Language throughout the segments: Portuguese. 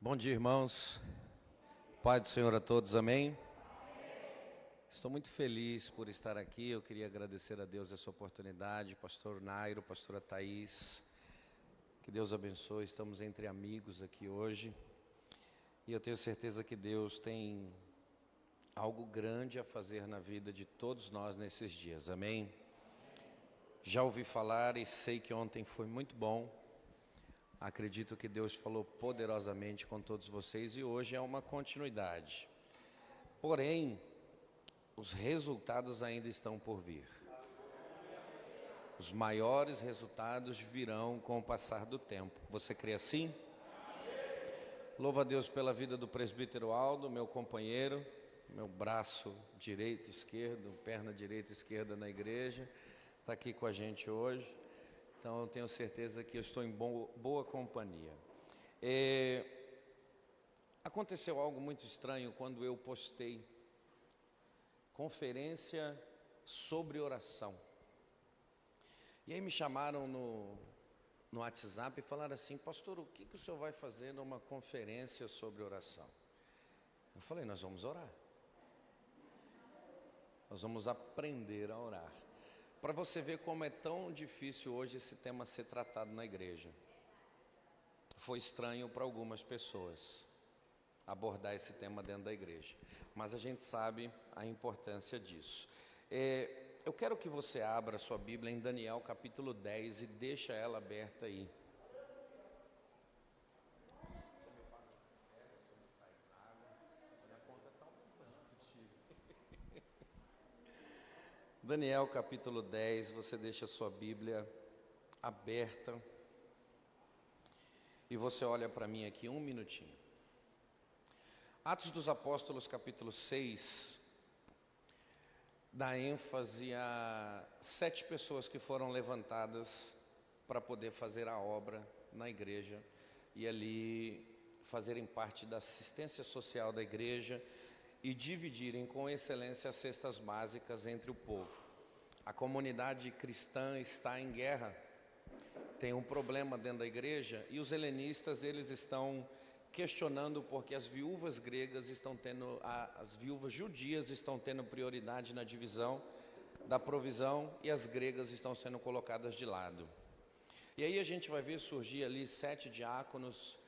Bom dia, irmãos. Pai do Senhor a todos, amém? Estou muito feliz por estar aqui. Eu queria agradecer a Deus essa oportunidade, pastor Nairo, pastora Thaís. Que Deus abençoe. Estamos entre amigos aqui hoje. E eu tenho certeza que Deus tem algo grande a fazer na vida de todos nós nesses dias, amém? Já ouvi falar e sei que ontem foi muito bom. Acredito que Deus falou poderosamente com todos vocês e hoje é uma continuidade. Porém, os resultados ainda estão por vir. Os maiores resultados virão com o passar do tempo. Você crê assim? Louvo a Deus pela vida do presbítero Aldo, meu companheiro, meu braço direito e esquerdo, perna direita e esquerda na igreja. Está aqui com a gente hoje. Então eu tenho certeza que eu estou em boa companhia. Aconteceu algo muito estranho quando eu postei conferência sobre oração. E aí me chamaram no WhatsApp e falaram assim: pastor, o que o senhor vai fazer numa conferência sobre oração? Eu falei: nós vamos orar. Nós vamos aprender a orar. Para você ver como é tão difícil hoje esse tema ser tratado na igreja. Foi estranho para algumas pessoas abordar esse tema dentro da igreja, mas a gente sabe a importância disso. Eu quero que você abra sua Bíblia em Daniel capítulo 10 e deixa ela aberta aí. Daniel capítulo 10, você deixa a sua Bíblia aberta e você olha para mim aqui um minutinho. Atos dos Apóstolos capítulo 6 dá ênfase a 7 pessoas que foram levantadas para poder fazer a obra na igreja e ali fazerem parte da assistência social da igreja e dividirem com excelência as cestas básicas entre o povo. A comunidade cristã está em guerra, tem um problema dentro da igreja e os helenistas eles estão questionando porque as viúvas gregas estão tendo, as viúvas judias estão tendo prioridade na divisão da provisão e as gregas estão sendo colocadas de lado. E aí a gente vai ver surgir ali 7 diáconos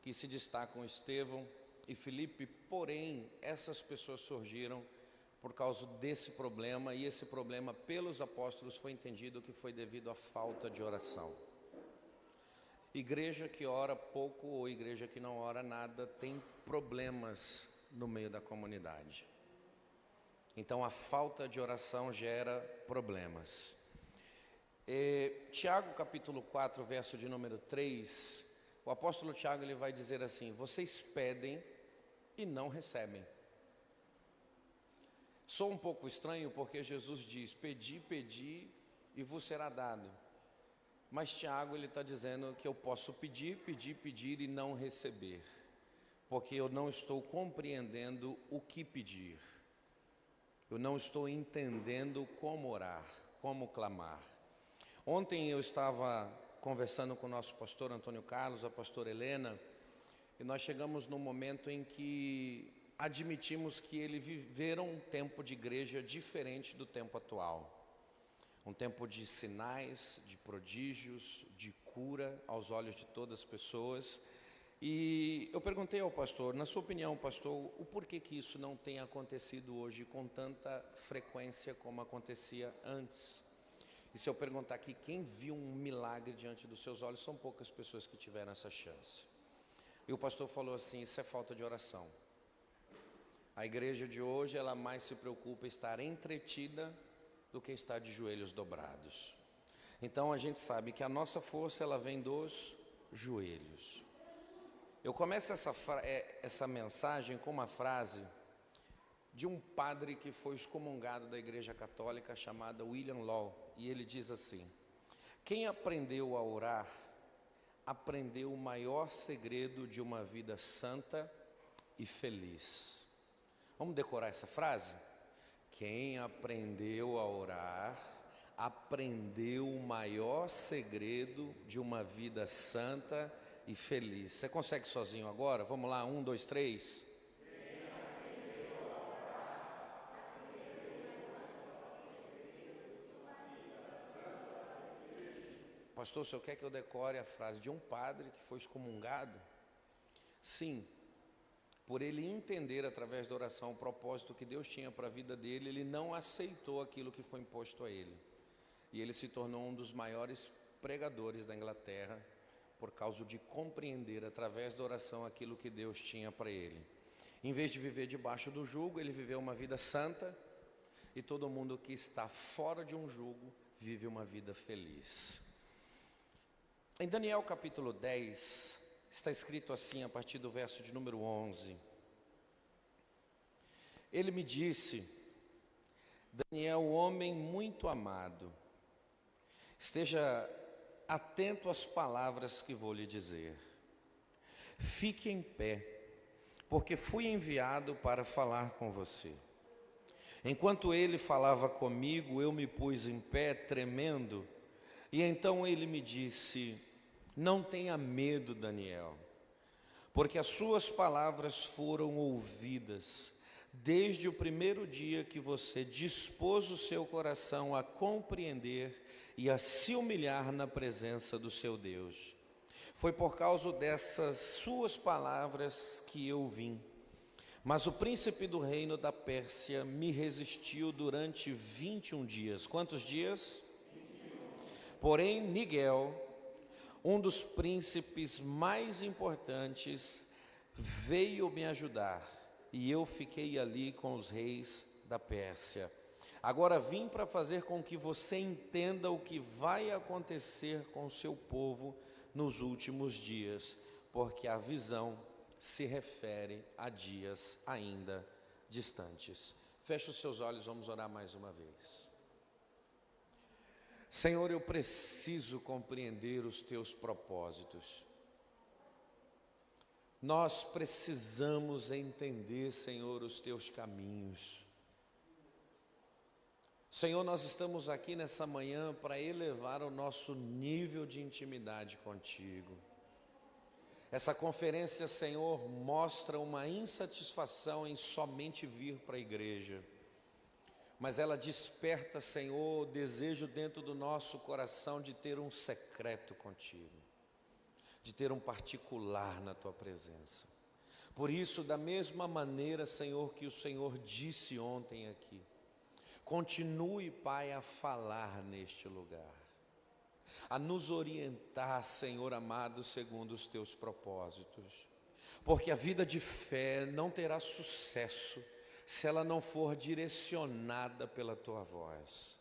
que se destacam, Estevão e Filipe, porém essas pessoas surgiram por causa desse problema, e esse problema pelos apóstolos foi entendido que foi devido à falta de oração. Igreja que ora pouco ou igreja que não ora nada tem problemas no meio da comunidade. Então a falta de oração gera problemas. Tiago capítulo 4, verso de número 3, o apóstolo Tiago ele vai dizer assim: vocês pedem e não recebem. Sou um pouco estranho porque Jesus diz: pedi, pedi e vos será dado. Mas Tiago ele está dizendo que eu posso pedir, pedir, pedir e não receber, porque eu não estou compreendendo o que pedir. Eu não estou entendendo como orar, como clamar. Ontem eu estava conversando com o nosso pastor Antônio Carlos, a pastora Helena, e nós chegamos num momento em que admitimos que eles viveram um tempo de igreja diferente do tempo atual. Um tempo de sinais, de prodígios, de cura aos olhos de todas as pessoas. E eu perguntei ao pastor, na sua opinião, pastor, o porquê que isso não tem acontecido hoje com tanta frequência como acontecia antes? E se eu perguntar aqui, quem viu um milagre diante dos seus olhos, são poucas pessoas que tiveram essa chance. E o pastor falou assim: isso é falta de oração. A igreja de hoje, ela mais se preocupa em estar entretida do que estar de joelhos dobrados. Então a gente sabe que a nossa força ela vem dos joelhos. Eu começo essa mensagem com uma frase de um padre que foi excomungado da igreja católica chamada William Law, e ele diz assim: quem aprendeu a orar aprendeu o maior segredo de uma vida santa e feliz. Vamos decorar essa frase? Quem aprendeu a orar, aprendeu o maior segredo de uma vida santa e feliz. Você consegue sozinho agora? Vamos lá, 1, 2, 3. Pastor, o senhor quer que eu decore a frase de um padre que foi excomungado? Sim, por ele entender através da oração o propósito que Deus tinha para a vida dele, ele não aceitou aquilo que foi imposto a ele. E ele se tornou um dos maiores pregadores da Inglaterra, por causa de compreender através da oração aquilo que Deus tinha para ele. Em vez de viver debaixo do jugo, ele viveu uma vida santa, e todo mundo que está fora de um jugo vive uma vida feliz. Em Daniel capítulo 10, está escrito assim a partir do verso de número 11. Ele me disse: Daniel, homem muito amado, esteja atento às palavras que vou lhe dizer. Fique em pé, porque fui enviado para falar com você. Enquanto ele falava comigo, eu me pus em pé, tremendo, e então ele me disse: não tenha medo, Daniel, porque as suas palavras foram ouvidas desde o primeiro dia que você dispôs o seu coração a compreender e a se humilhar na presença do seu Deus. Foi por causa dessas suas palavras que eu vim. Mas o príncipe do reino da Pérsia me resistiu durante 21 dias. Quantos dias? 21. Porém, Miguel, um dos príncipes mais importantes, veio me ajudar, e eu fiquei ali com os reis da Pérsia. Agora vim para fazer com que você entenda o que vai acontecer com o seu povo nos últimos dias, porque a visão se refere a dias ainda distantes. Feche os seus olhos, vamos orar mais uma vez. Senhor, eu preciso compreender os teus propósitos. Nós precisamos entender, Senhor, os teus caminhos. Senhor, nós estamos aqui nessa manhã para elevar o nosso nível de intimidade contigo. Essa conferência, Senhor, mostra uma insatisfação em somente vir para a igreja, mas ela desperta, Senhor, o desejo dentro do nosso coração de ter um secreto contigo, de ter um particular na tua presença. Por isso, da mesma maneira, Senhor, que o Senhor disse ontem aqui, continue, Pai, a falar neste lugar, a nos orientar, Senhor amado, segundo os teus propósitos, porque a vida de fé não terá sucesso se ela não for direcionada pela tua voz.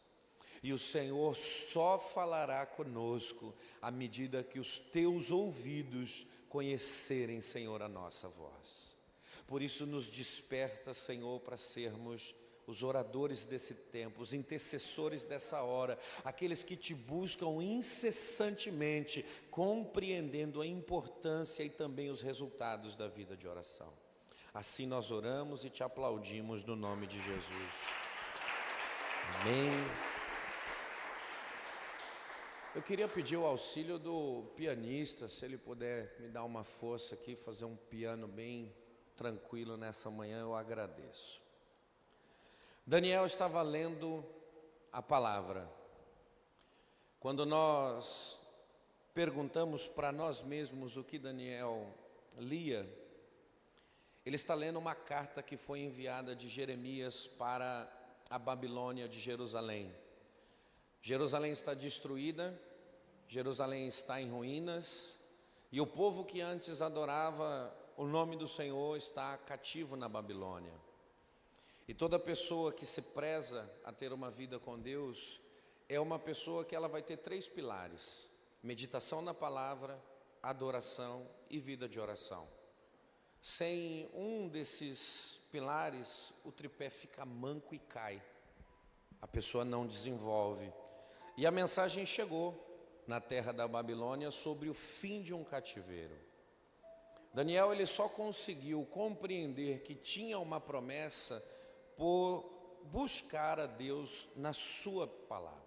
E o Senhor só falará conosco à medida que os teus ouvidos conhecerem, Senhor, a nossa voz. Por isso nos desperta, Senhor, para sermos os oradores desse tempo, os intercessores dessa hora, aqueles que te buscam incessantemente, compreendendo a importância e também os resultados da vida de oração. Assim nós oramos e te aplaudimos no nome de Jesus. Amém. Eu queria pedir o auxílio do pianista, se ele puder me dar uma força aqui, fazer um piano bem tranquilo nessa manhã, eu agradeço. Daniel estava lendo a palavra. Quando nós perguntamos para nós mesmos o que Daniel lia, ele está lendo uma carta que foi enviada de Jeremias para a Babilônia de Jerusalém. Jerusalém está destruída, Jerusalém está em ruínas, e o povo que antes adorava o nome do Senhor está cativo na Babilônia. E toda pessoa que se preza a ter uma vida com Deus é uma pessoa que ela vai ter 3 pilares: meditação na palavra, adoração e vida de oração. Sem um desses pilares, o tripé fica manco e cai. A pessoa não desenvolve. E a mensagem chegou na terra da Babilônia sobre o fim de um cativeiro. Daniel, ele só conseguiu compreender que tinha uma promessa por buscar a Deus na sua palavra.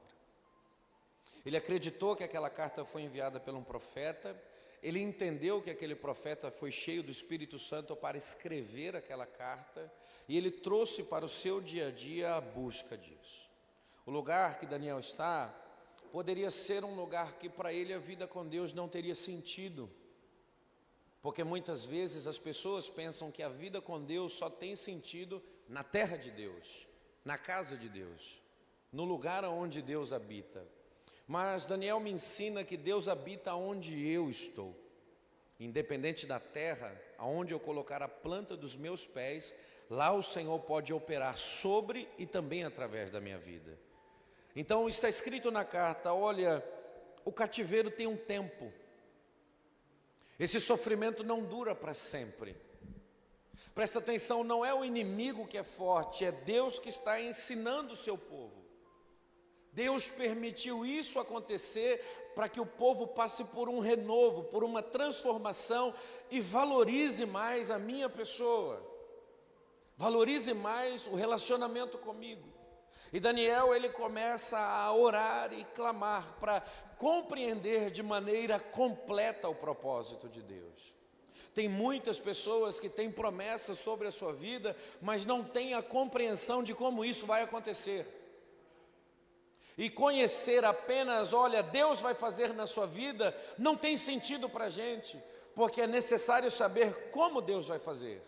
Ele acreditou que aquela carta foi enviada por um profeta, ele entendeu que aquele profeta foi cheio do Espírito Santo para escrever aquela carta, e ele trouxe para o seu dia a dia a busca disso. O lugar que Daniel está poderia ser um lugar que para ele a vida com Deus não teria sentido, porque muitas vezes as pessoas pensam que a vida com Deus só tem sentido na terra de Deus, na casa de Deus, no lugar onde Deus habita. Mas Daniel me ensina que Deus habita onde eu estou. Independente da terra, aonde eu colocar a planta dos meus pés, lá o Senhor pode operar sobre e também através da minha vida. Então está escrito na carta, olha, o cativeiro tem um tempo. Esse sofrimento não dura para sempre. Presta atenção, não é o inimigo que é forte, é Deus que está ensinando o seu povo. Deus permitiu isso acontecer para que o povo passe por um renovo, por uma transformação e valorize mais a minha pessoa. Valorize mais o relacionamento comigo. E Daniel, ele começa a orar e clamar para compreender de maneira completa o propósito de Deus. Tem muitas pessoas que têm promessas sobre a sua vida, mas não têm a compreensão de como isso vai acontecer. E conhecer apenas, olha, Deus vai fazer na sua vida, não tem sentido para a gente, porque é necessário saber como Deus vai fazer.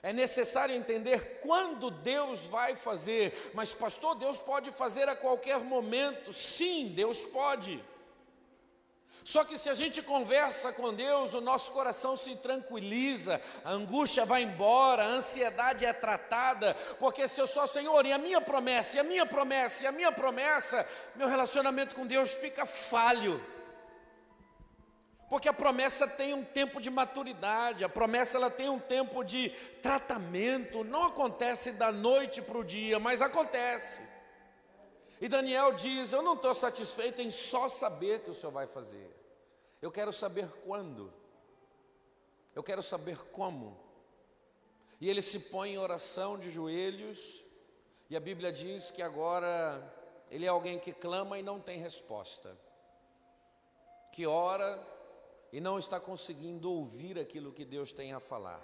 É necessário entender quando Deus vai fazer. Mas pastor, Deus pode fazer a qualquer momento. Sim, Deus pode. Só que se a gente conversa com Deus, o nosso coração se tranquiliza, a angústia vai embora, a ansiedade é tratada, porque se eu sou Senhor, e a minha promessa, e a minha promessa, e a minha promessa, meu relacionamento com Deus fica falho. Porque a promessa tem um tempo de maturidade, a promessa ela tem um tempo de tratamento, não acontece da noite para o dia, mas acontece. E Daniel diz, eu não estou satisfeito em só saber que o Senhor vai fazer. Eu quero saber quando. Eu quero saber como. E ele se põe em oração de joelhos, e a Bíblia diz que agora ele é alguém que clama e não tem resposta. Que ora e não está conseguindo ouvir aquilo que Deus tem a falar.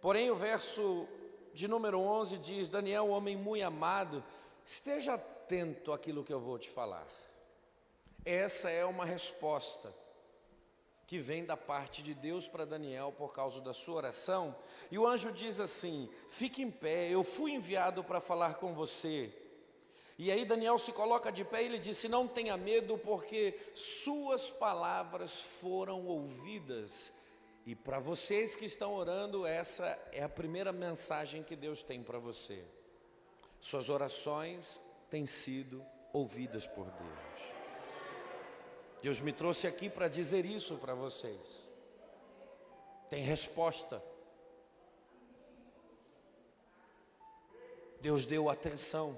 Porém, o verso de número 11 diz, Daniel, homem muito amado, esteja atento àquilo que eu vou te falar. Essa é uma resposta que vem da parte de Deus para Daniel por causa da sua oração. E o anjo diz assim, fique em pé, eu fui enviado para falar com você. E aí Daniel se coloca de pé e ele disse, não tenha medo, porque suas palavras foram ouvidas. E para vocês que estão orando, essa é a primeira mensagem que Deus tem para você. Suas orações têm sido ouvidas por Deus. Deus me trouxe aqui para dizer isso para vocês. Tem resposta. Deus deu atenção.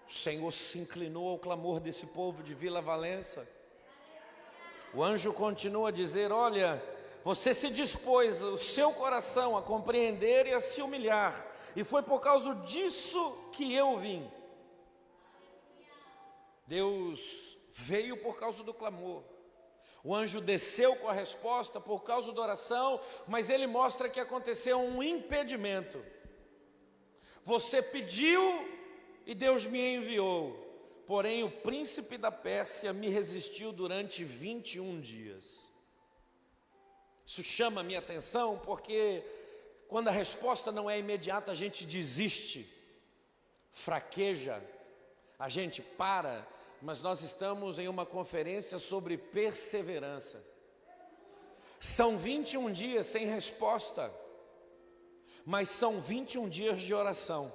O Senhor se inclinou ao clamor desse povo de Vila Valença. O anjo continua a dizer, olha, você se dispôs o seu coração a compreender e a se humilhar. E foi por causa disso que eu vim. Deus veio por causa do clamor. O anjo desceu com a resposta por causa da oração, mas ele mostra que aconteceu um impedimento. Você pediu e Deus me enviou, porém o príncipe da Pérsia me resistiu durante 21 dias. Isso chama a minha atenção porque quando a resposta não é imediata, a gente desiste, fraqueja, a gente para, mas nós estamos em uma conferência sobre perseverança. São 21 dias sem resposta, mas são 21 dias de oração.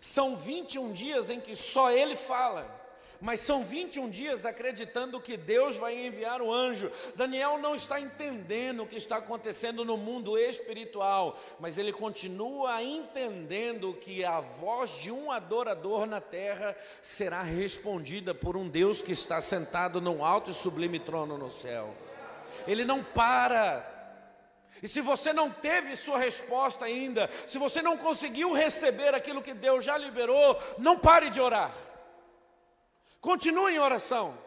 São 21 dias em que só Ele fala, mas são 21 dias acreditando que Deus vai enviar o anjo. Daniel não está entendendo o que está acontecendo no mundo espiritual, mas ele continua entendendo que a voz de um adorador na terra será respondida por um Deus que está sentado num alto e sublime trono no céu. Ele não para. E se você não teve sua resposta ainda, se você não conseguiu receber aquilo que Deus já liberou, não pare de orar. Continue em oração.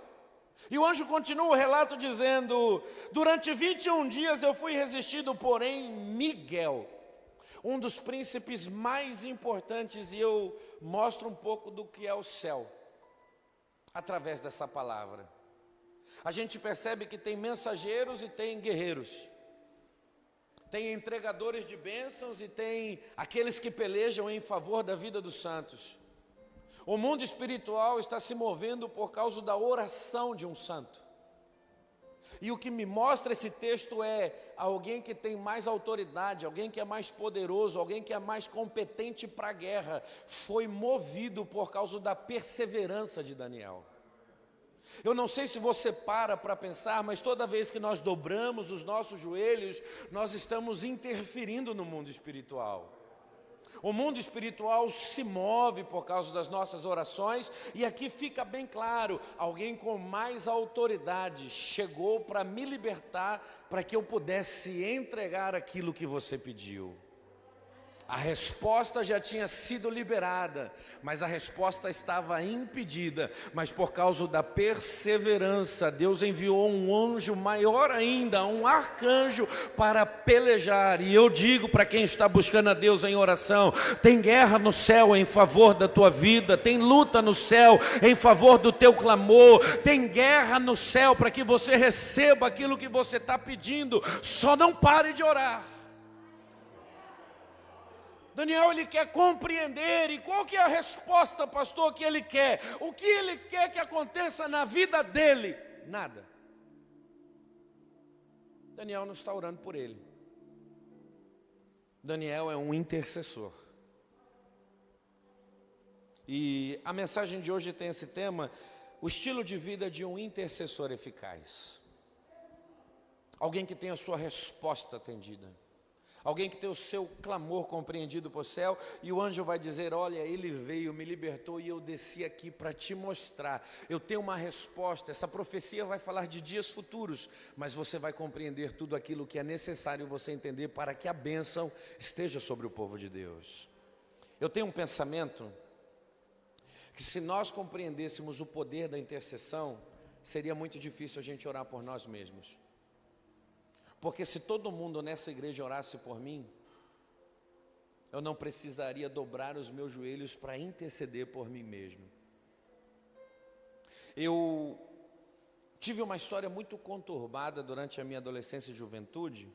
E o anjo continua o relato dizendo: durante 21 dias eu fui resistido, porém Miguel, um dos príncipes mais importantes, e eu mostro um pouco do que é o céu, através dessa palavra. A gente percebe que tem mensageiros e tem guerreiros. Tem entregadores de bênçãos e tem aqueles que pelejam em favor da vida dos santos. O mundo espiritual está se movendo por causa da oração de um santo. E o que me mostra esse texto é alguém que tem mais autoridade, alguém que é mais poderoso, alguém que é mais competente para a guerra, foi movido por causa da perseverança de Daniel. Eu não sei se você para pensar, mas toda vez que nós dobramos os nossos joelhos, nós estamos interferindo no mundo espiritual. O mundo espiritual se move por causa das nossas orações, e aqui fica bem claro, alguém com mais autoridade chegou para me libertar, para que eu pudesse entregar aquilo que você pediu. A resposta já tinha sido liberada, mas a resposta estava impedida. Mas por causa da perseverança, Deus enviou um anjo maior ainda, um arcanjo, para pelejar. E eu digo para quem está buscando a Deus em oração: tem guerra no céu em favor da tua vida, tem luta no céu em favor do teu clamor, tem guerra no céu para que você receba aquilo que você está pedindo. Só não pare de orar. Daniel, ele quer compreender, e qual que é a resposta, pastor, que ele quer? O que ele quer que aconteça na vida dele? Nada. Daniel não está orando por ele. Daniel é um intercessor. E a mensagem de hoje tem esse tema: o estilo de vida de um intercessor eficaz. Alguém que tem a sua resposta atendida. Alguém que tem o seu clamor compreendido por céu, e o anjo vai dizer: olha, ele veio, me libertou, e eu desci aqui para te mostrar. Eu tenho uma resposta. Essa profecia vai falar de dias futuros, mas você vai compreender tudo aquilo que é necessário você entender para que a bênção esteja sobre o povo de Deus. Eu tenho um pensamento que, se nós compreendêssemos o poder da intercessão, seria muito difícil a gente orar por nós mesmos. Porque se todo mundo nessa igreja orasse por mim, eu não precisaria dobrar os meus joelhos para interceder por mim mesmo. Eu tive uma história muito conturbada durante a minha adolescência e juventude,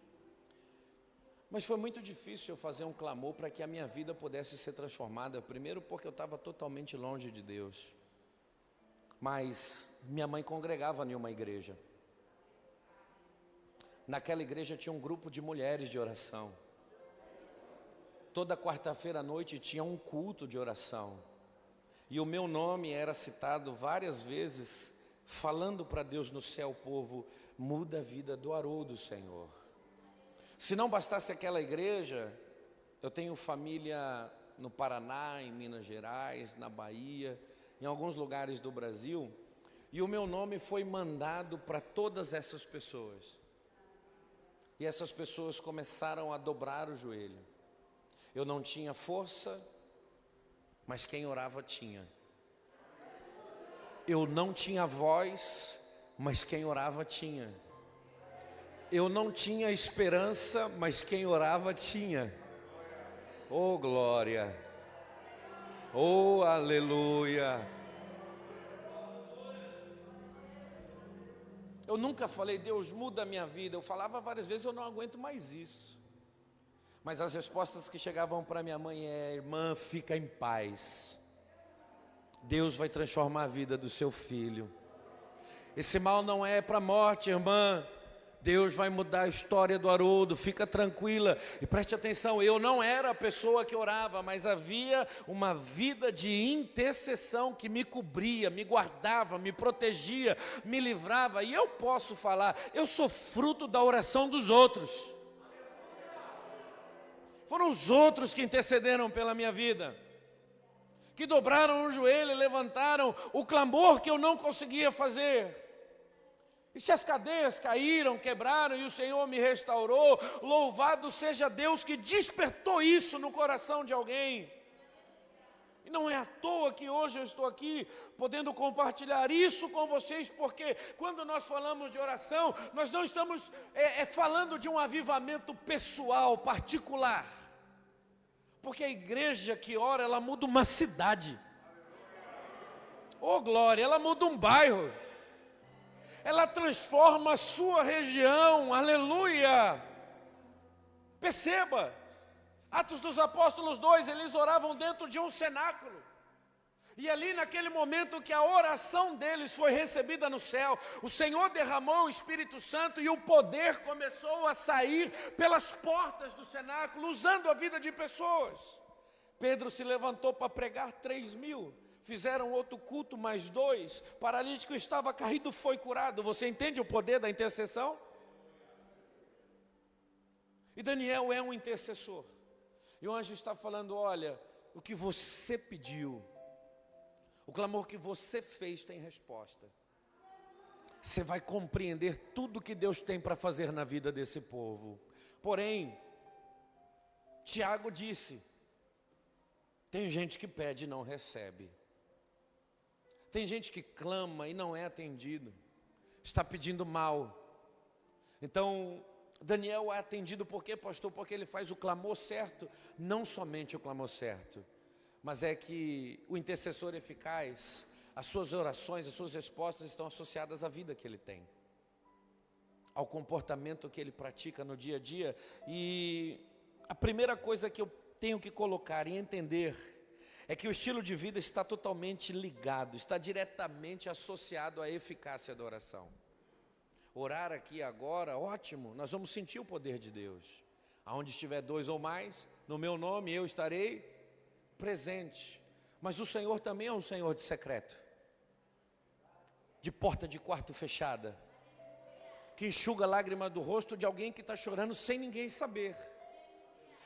mas foi muito difícil eu fazer um clamor para que a minha vida pudesse ser transformada. Primeiro porque eu estava totalmente longe de Deus, mas minha mãe congregava em uma igreja. Naquela igreja tinha um grupo de mulheres de oração. Toda quarta-feira à noite tinha um culto de oração. E o meu nome era citado várias vezes, falando para Deus no céu: povo, muda a vida do Haroldo, Senhor. Se não bastasse aquela igreja, eu tenho família no Paraná, em Minas Gerais, na Bahia, em alguns lugares do Brasil. E o meu nome foi mandado para todas essas pessoas. E essas pessoas começaram a dobrar o joelho. Eu não tinha força, mas quem orava tinha. Eu não tinha voz, mas quem orava tinha. Eu não tinha esperança, mas quem orava tinha. Oh glória! Oh aleluia! Eu nunca falei: Deus, muda a minha vida. Eu falava várias vezes: eu não aguento mais isso. Mas as respostas que chegavam para minha mãe é: irmã, fica em paz. Deus vai transformar a vida do seu filho. Esse mal não é para a morte, irmã. Deus vai mudar a história do Haroldo, fica tranquila. E preste atenção, eu não era a pessoa que orava, mas havia uma vida de intercessão que me cobria, me guardava, me protegia, me livrava. E eu posso falar, eu sou fruto da oração dos outros. Foram os outros que intercederam pela minha vida, que dobraram o joelho e levantaram o clamor que eu não conseguia fazer. E se as cadeias caíram, quebraram e o Senhor me restaurou, louvado seja Deus que despertou isso no coração de alguém. E não é à toa que hoje eu estou aqui podendo compartilhar isso com vocês, porque quando nós falamos de oração, nós não estamos falando de um avivamento pessoal, particular. Porque a igreja que ora, ela muda uma cidade. Oh glória, ela muda um bairro. Ela transforma a sua região, aleluia. Perceba, Atos dos Apóstolos 2, eles oravam dentro de um cenáculo. E ali naquele momento que a oração deles foi recebida no céu, o Senhor derramou o Espírito Santo e o poder começou a sair pelas portas do cenáculo, usando a vida de pessoas. Pedro se levantou para pregar, 3.000. Fizeram outro culto, mais 2. Paralítico estava caído, foi curado. Você entende o poder da intercessão? E Daniel é um intercessor. E o anjo está falando, olha, o que você pediu, o clamor que você fez tem resposta. Você vai compreender tudo que Deus tem para fazer na vida desse povo. Porém, Tiago disse, tem gente que pede e não recebe. Tem gente que clama e não é atendido. Está pedindo mal. Então, Daniel é atendido por quê, pastor? Porque ele faz o clamor certo. Não somente o clamor certo, mas é que o intercessor eficaz, as suas orações, as suas respostas estão associadas à vida que ele tem, ao comportamento que ele pratica no dia a dia. E a primeira coisa que eu tenho que colocar e entender é que o estilo de vida está totalmente ligado, está diretamente associado à eficácia da oração. Orar aqui agora, ótimo, nós vamos sentir o poder de Deus. Aonde estiver 2 ou mais, no meu nome eu estarei presente. Mas o Senhor também é um Senhor de secreto, de porta de quarto fechada, que enxuga a lágrima do rosto de alguém que está chorando sem ninguém saber.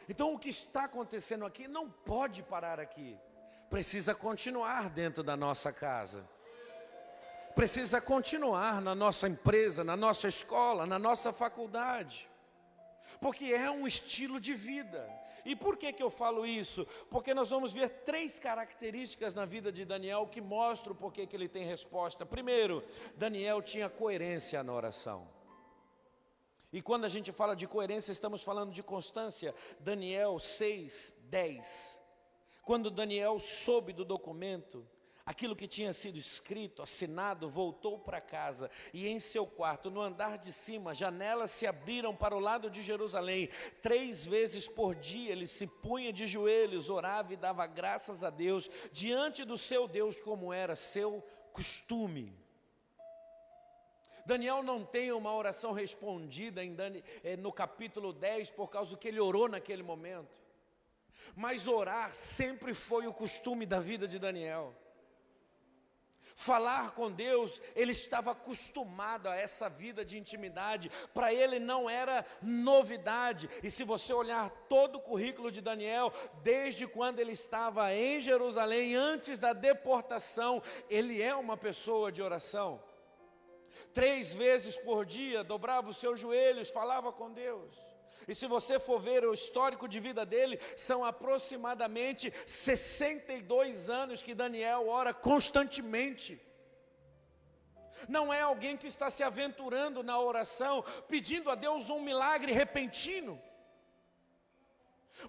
Então o que está acontecendo aqui não pode parar aqui. Precisa continuar dentro da nossa casa. Precisa continuar na nossa empresa, na nossa escola, na nossa faculdade. Porque é um estilo de vida. E por que eu falo isso? Porque nós vamos ver 3 características na vida de Daniel que mostram por que ele tem resposta. Primeiro, Daniel tinha coerência na oração. E quando a gente fala de coerência, estamos falando de constância. Daniel 6:10. Quando Daniel soube do documento, aquilo que tinha sido escrito, assinado, voltou para casa. E em seu quarto, no andar de cima, janelas se abriram para o lado de Jerusalém. 3 vezes por dia ele se punha de joelhos, orava e dava graças a Deus, diante do seu Deus, como era seu costume. Daniel não tem uma oração respondida no capítulo 10, por causa do que ele orou naquele momento. Mas orar sempre foi o costume da vida de Daniel. Falar com Deus, ele estava acostumado a essa vida de intimidade. Para ele não era novidade. E se você olhar todo o currículo de Daniel, desde quando ele estava em Jerusalém, antes da deportação, ele é uma pessoa de oração. 3 vezes por dia, dobrava os seus joelhos, falava com Deus. E se você for ver o histórico de vida dele, são aproximadamente 62 anos que Daniel ora constantemente. Não é alguém que está se aventurando na oração, pedindo a Deus um milagre repentino.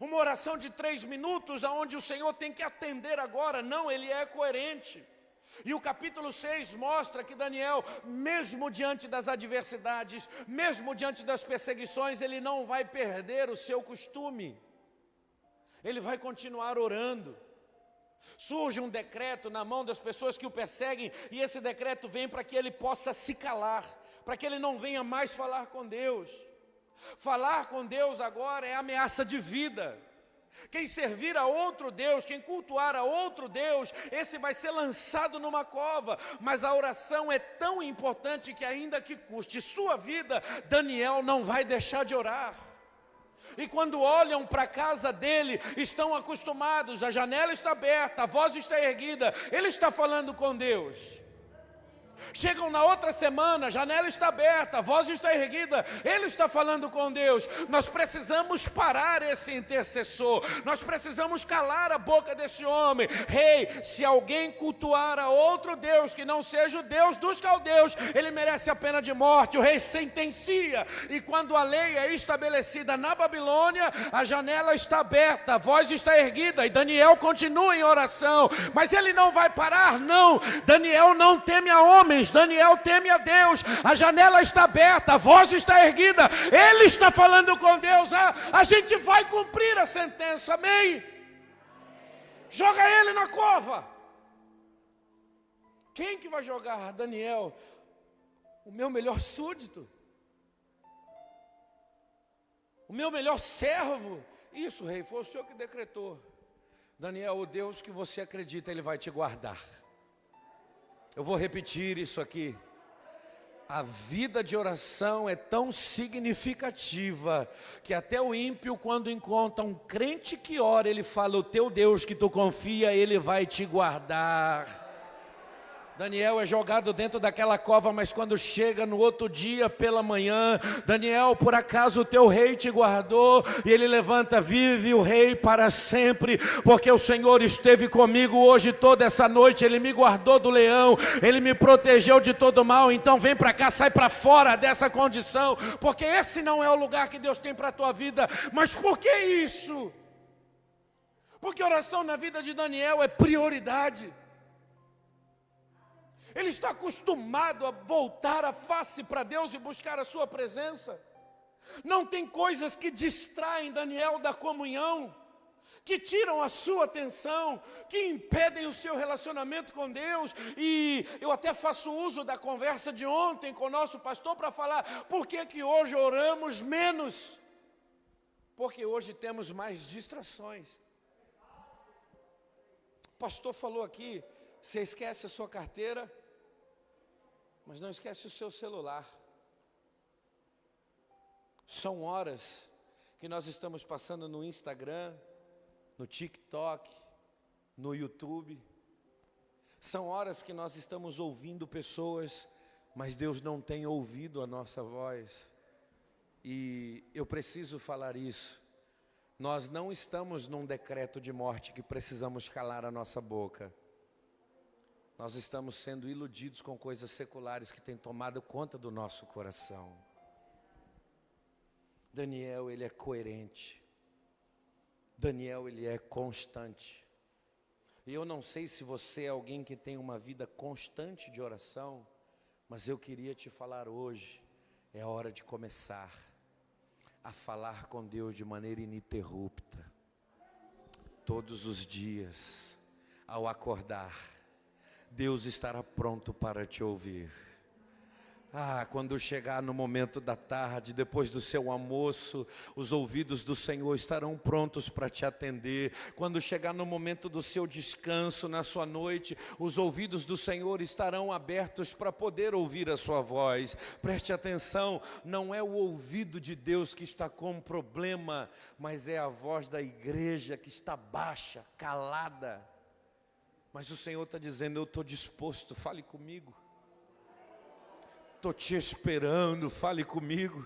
Uma oração de 3 minutos, onde o Senhor tem que atender agora. Não, ele é coerente. E o capítulo 6 mostra que Daniel, mesmo diante das adversidades, mesmo diante das perseguições, ele não vai perder o seu costume. Ele vai continuar orando. Surge um decreto na mão das pessoas que o perseguem, e esse decreto vem para que ele possa se calar, para que ele não venha mais falar com Deus. Falar com Deus agora é ameaça de vida. Quem servir a outro Deus, quem cultuar a outro Deus, esse vai ser lançado numa cova. Mas a oração é tão importante que, ainda que custe sua vida, Daniel não vai deixar de orar. E quando olham para a casa dele, estão acostumados, a janela está aberta, a voz está erguida, ele está falando com Deus. Chegam na outra semana, a janela está aberta, a voz está erguida, ele está falando com Deus. Nós precisamos parar esse intercessor, nós precisamos calar a boca desse homem. Rei, se alguém cultuar a outro Deus que não seja o Deus dos caldeus, ele merece a pena de morte. O rei sentencia, e quando a lei é estabelecida na Babilônia, a janela está aberta, a voz está erguida, e Daniel continua em oração, mas ele não vai parar, não. Daniel não teme a homens, Daniel teme a Deus. A janela está aberta, a voz está erguida, ele está falando com Deus. A gente vai cumprir a sentença, amém? Joga ele na cova. Quem que vai jogar? Daniel, o meu melhor súdito, o meu melhor servo. Isso, rei, foi o senhor que decretou. Daniel, o Deus que você acredita, ele vai te guardar. Eu vou repetir isso aqui. A vida de oração é tão significativa que até o ímpio, quando encontra um crente que ora, ele fala: o teu Deus que tu confia, ele vai te guardar. Daniel é jogado dentro daquela cova, mas quando chega no outro dia pela manhã, Daniel, por acaso o teu rei te guardou? E ele levanta: vive o rei para sempre, porque o Senhor esteve comigo hoje toda essa noite, ele me guardou do leão, ele me protegeu de todo mal. Então vem para cá, sai para fora dessa condição, porque esse não é o lugar que Deus tem para a tua vida. Mas por que isso? Porque oração na vida de Daniel é prioridade. Ele está acostumado a voltar a face para Deus e buscar a sua presença. Não tem coisas que distraem Daniel da comunhão, que tiram a sua atenção, que impedem o seu relacionamento com Deus. E eu até faço uso da conversa de ontem com o nosso pastor para falar: por que que hoje oramos menos? Porque hoje temos mais distrações. O pastor falou aqui: você esquece a sua carteira, mas não esquece o seu celular. São horas que nós estamos passando no Instagram, no TikTok, no YouTube. São horas que nós estamos ouvindo pessoas, mas Deus não tem ouvido a nossa voz. E eu preciso falar isso. Nós não estamos num decreto de morte que precisamos calar a nossa boca. Nós estamos sendo iludidos com coisas seculares que têm tomado conta do nosso coração. Daniel, ele é coerente. Daniel, ele é constante. E eu não sei se você é alguém que tem uma vida constante de oração, mas eu queria te falar hoje, é hora de começar a falar com Deus de maneira ininterrupta. Todos os dias, ao acordar, Deus estará pronto para te ouvir. Quando chegar no momento da tarde, depois do seu almoço, os ouvidos do Senhor estarão prontos para te atender. Quando chegar no momento do seu descanso, na sua noite, os ouvidos do Senhor estarão abertos para poder ouvir a sua voz. Preste atenção, não é o ouvido de Deus que está com problema, mas é a voz da igreja que está baixa, calada. Mas o Senhor está dizendo: eu estou disposto, fale comigo. Estou te esperando, fale comigo.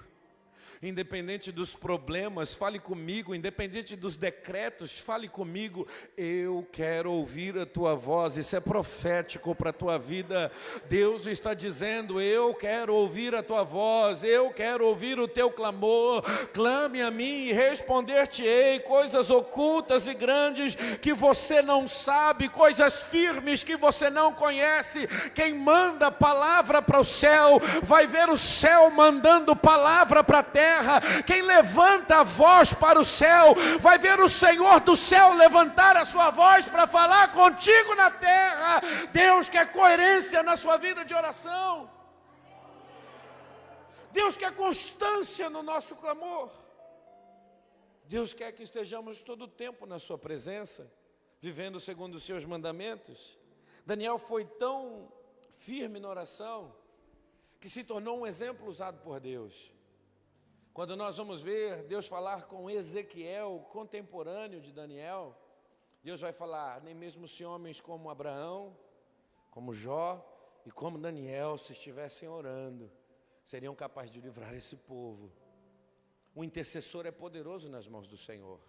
Independente dos problemas, fale comigo. Independente dos decretos, fale comigo. Eu quero ouvir a tua voz. Isso é profético para a tua vida. Deus está dizendo: eu quero ouvir a tua voz. Eu quero ouvir o teu clamor. Clame a mim e responder-te-ei coisas ocultas e grandes que você não sabe, coisas firmes que você não conhece. Quem manda palavra para o céu vai ver o céu mandando palavra para a terra. Quem levanta a voz para o céu vai ver o Senhor do céu levantar a sua voz para falar contigo na terra. Deus quer coerência na sua vida de oração. Deus quer constância no nosso clamor. Deus quer que estejamos todo o tempo na sua presença, vivendo segundo os seus mandamentos. Daniel foi tão firme na oração que se tornou um exemplo usado por Deus. Quando nós vamos ver Deus falar com Ezequiel, contemporâneo de Daniel, Deus vai falar: nem mesmo se homens como Abraão, como Jó e como Daniel, se estivessem orando, seriam capazes de livrar esse povo. O intercessor é poderoso nas mãos do Senhor.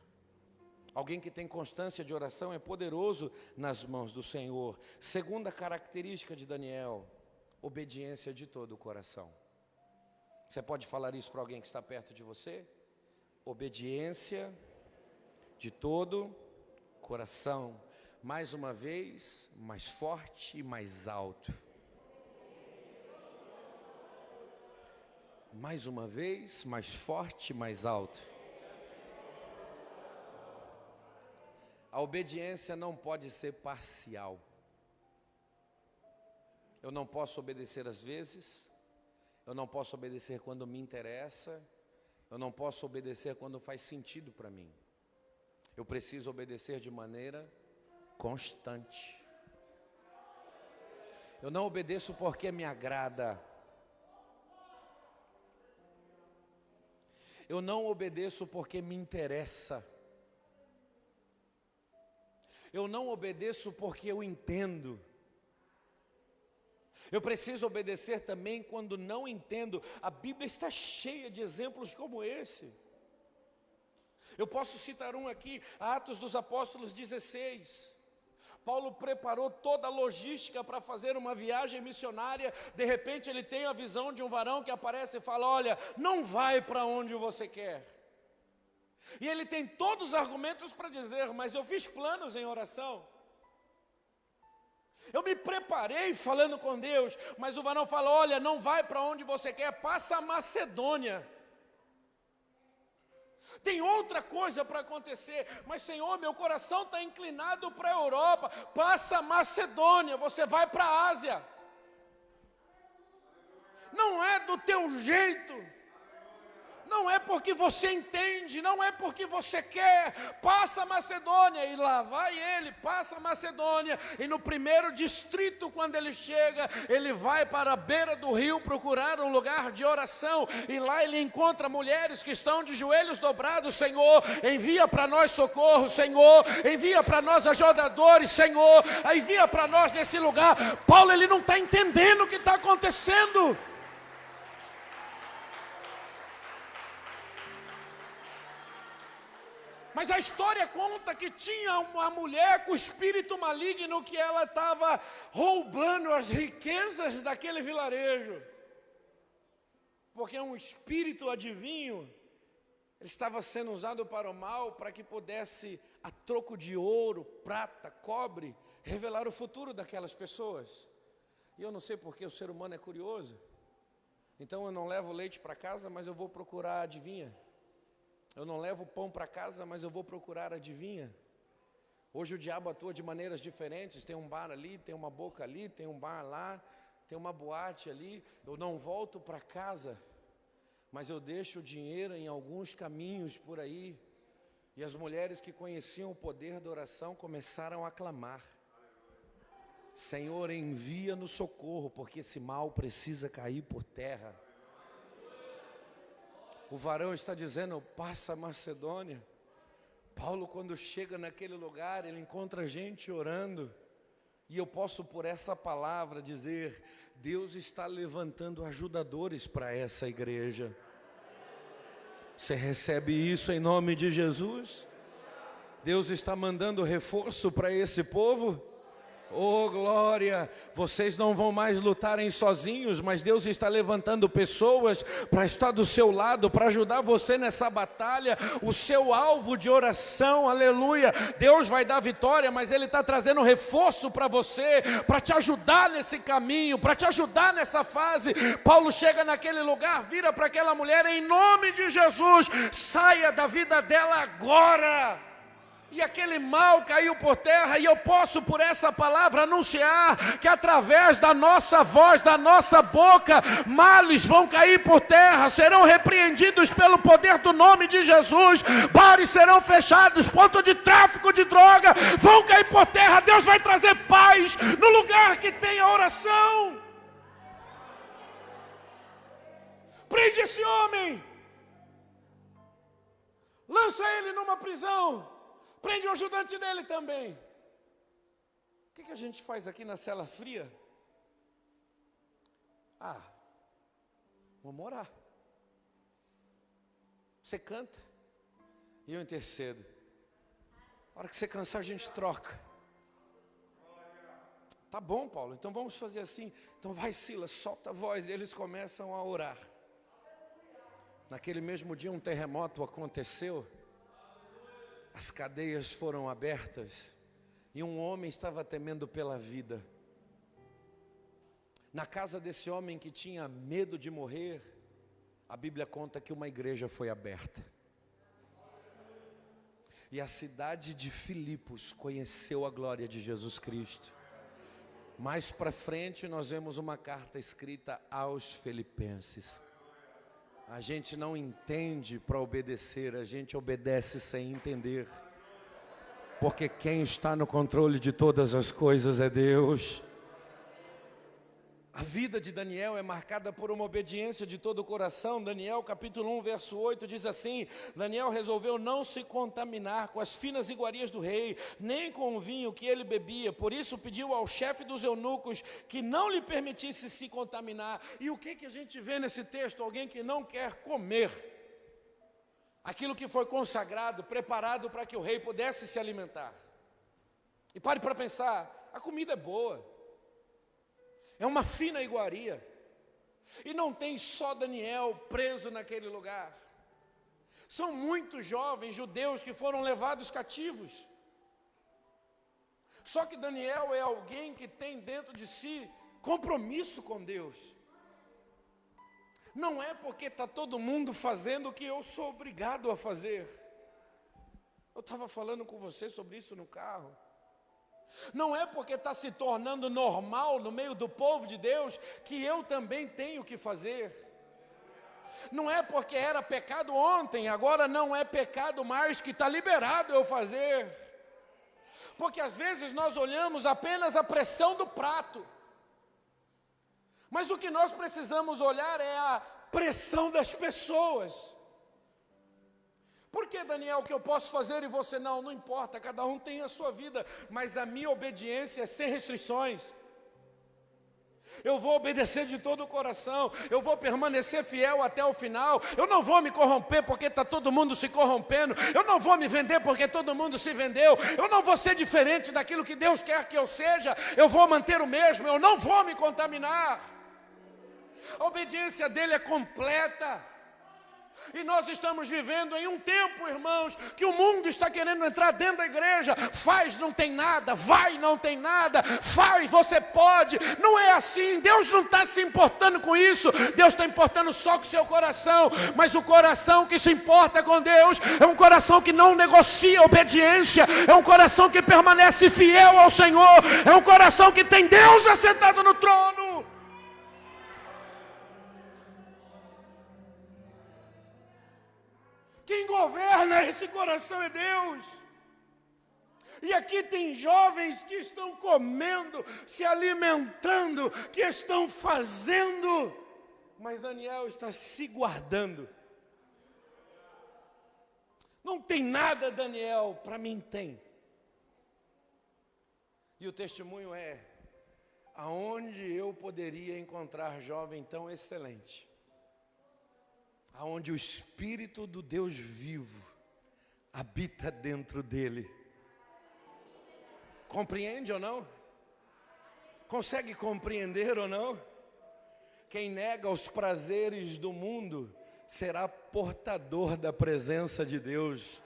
Alguém que tem constância de oração é poderoso nas mãos do Senhor. Segunda característica de Daniel, obediência de todo o coração. Você pode falar isso para alguém que está perto de você? Obediência de todo o coração. Mais uma vez, mais forte e mais alto. Mais uma vez, mais forte e mais alto. A obediência não pode ser parcial. Eu não posso obedecer às vezes, eu não posso obedecer quando me interessa, eu não posso obedecer quando faz sentido para mim. Eu preciso obedecer de maneira constante. Eu não obedeço porque me agrada. Eu não obedeço porque me interessa. Eu não obedeço porque eu entendo. Eu preciso obedecer também quando não entendo. A Bíblia está cheia de exemplos como esse. Eu posso citar um aqui, Atos dos Apóstolos 16. Paulo preparou toda a logística para fazer uma viagem missionária. De repente ele tem a visão de um varão que aparece e fala: olha, não vai para onde você quer. E ele tem todos os argumentos para dizer: mas eu fiz planos em oração. Eu me preparei falando com Deus. Mas o varão fala: olha, não vai para onde você quer, passa a Macedônia. Tem outra coisa para acontecer. Mas Senhor, meu coração está inclinado para a Europa. Passa a Macedônia, você vai para a Ásia. Não é do teu jeito. Não é porque você entende, não é porque você quer. Passa a Macedônia, e lá vai ele, passa a Macedônia. E no primeiro distrito, quando ele chega, ele vai para a beira do rio procurar um lugar de oração. E lá ele encontra mulheres que estão de joelhos dobrados. Senhor, envia para nós socorro, Senhor. Envia para nós ajudadores, Senhor. Envia para nós nesse lugar. Paulo, ele não está entendendo o que está acontecendo. Mas a história conta que tinha uma mulher com espírito maligno, que ela estava roubando as riquezas daquele vilarejo. Porque um espírito adivinho, ele estava sendo usado para o mal, para que pudesse, a troco de ouro, prata, cobre, revelar o futuro daquelas pessoas. E eu não sei porque o ser humano é curioso. Então eu não levo leite para casa, mas eu vou procurar a adivinha. Eu não levo pão para casa, mas eu vou procurar a adivinha. Hoje o diabo atua de maneiras diferentes. Tem um bar ali, tem uma boca ali, tem um bar lá, tem uma boate ali. Eu não volto para casa, mas eu deixo o dinheiro em alguns caminhos por aí. E as mulheres que conheciam o poder da oração começaram a clamar: Senhor, envia-nos socorro, porque esse mal precisa cair por terra. O varão está dizendo: passa a Macedônia. Paulo, quando chega naquele lugar, ele encontra gente orando. E eu posso, por essa palavra, dizer: Deus está levantando ajudadores para essa igreja. Você recebe isso em nome de Jesus? Deus está mandando reforço para esse povo? Oh, glória! Vocês não vão mais lutarem sozinhos, mas Deus está levantando pessoas para estar do seu lado, para ajudar você nessa batalha. O seu alvo de oração, aleluia, Deus vai dar vitória, mas Ele está trazendo reforço para você, para te ajudar nesse caminho, para te ajudar nessa fase. Paulo chega naquele lugar, vira para aquela mulher: em nome de Jesus, saia da vida dela agora. E aquele mal caiu por terra. E eu posso, por essa palavra, anunciar que através da nossa voz, da nossa boca, males vão cair por terra, serão repreendidos pelo poder do nome de Jesus. Bares serão fechados, pontos de tráfico de droga vão cair por terra. Deus vai trazer paz no lugar que tem a oração. Prende esse homem, lança ele numa prisão, prende o ajudante dele também. O que a gente faz aqui na cela fria? Vamos orar. Você canta e eu intercedo. A hora que você cansar, a gente troca. Tá bom, Paulo, então vamos fazer assim. Então vai, Silas, solta a voz. E eles começam a orar. Naquele mesmo dia um terremoto aconteceu. As cadeias foram abertas. E um homem estava temendo pela vida. Na casa desse homem que tinha medo de morrer, a Bíblia conta que uma igreja foi aberta. E a cidade de Filipos conheceu a glória de Jesus Cristo. Mais para frente nós vemos uma carta escrita aos Filipenses. A gente não entende para obedecer, a gente obedece sem entender. Porque quem está no controle de todas as coisas é Deus. A vida de Daniel é marcada por uma obediência de todo o coração. Daniel capítulo 1, verso 8 diz assim: Daniel resolveu não se contaminar com as finas iguarias do rei, nem com o vinho que ele bebia. Por isso pediu ao chefe dos eunucos que não lhe permitisse se contaminar. E o que a gente vê nesse texto? Alguém que não quer comer aquilo que foi consagrado, preparado para que o rei pudesse se alimentar. E pare para pensar, a comida é boa. É uma fina iguaria. E não tem só Daniel preso naquele lugar. São muitos jovens judeus que foram levados cativos. Só que Daniel é alguém que tem dentro de si compromisso com Deus. Não é porque está todo mundo fazendo o que eu sou obrigado a fazer. Eu estava falando com você sobre isso no carro. Não é porque está se tornando normal no meio do povo de Deus que eu também tenho que fazer. Não é porque era pecado ontem, agora não é pecado mais que está liberado eu fazer. Porque às vezes nós olhamos apenas a pressão do prato. Mas o que nós precisamos olhar é a pressão das pessoas. Por que, Daniel, que eu posso fazer e você não? Não importa, cada um tem a sua vida. Mas a minha obediência é sem restrições. Eu vou obedecer de todo o coração. Eu vou permanecer fiel até o final. Eu não vou me corromper porque está todo mundo se corrompendo. Eu não vou me vender porque todo mundo se vendeu. Eu não vou ser diferente daquilo que Deus quer que eu seja. Eu vou manter o mesmo. Eu não vou me contaminar. A obediência dele é completa. E nós estamos vivendo em um tempo, irmãos, que o mundo está querendo entrar dentro da igreja. Faz, não tem nada. Vai, não tem nada. Faz, você pode. Não é assim. Deus não está se importando com isso. Deus está importando só com o seu coração. Mas o coração que se importa com Deus é um coração que não negocia obediência. É um coração que permanece fiel ao Senhor. É um coração que tem Deus assentado no trono. Quem governa esse coração é Deus. E aqui tem jovens que estão comendo, se alimentando, que estão fazendo. Mas Daniel está se guardando. Não tem nada, Daniel, para mim tem. E o testemunho é: aonde eu poderia encontrar jovem tão excelente? Aonde o Espírito do Deus vivo habita dentro dele. Compreende ou não? Consegue compreender ou não? Quem nega os prazeres do mundo será portador da presença de Deus.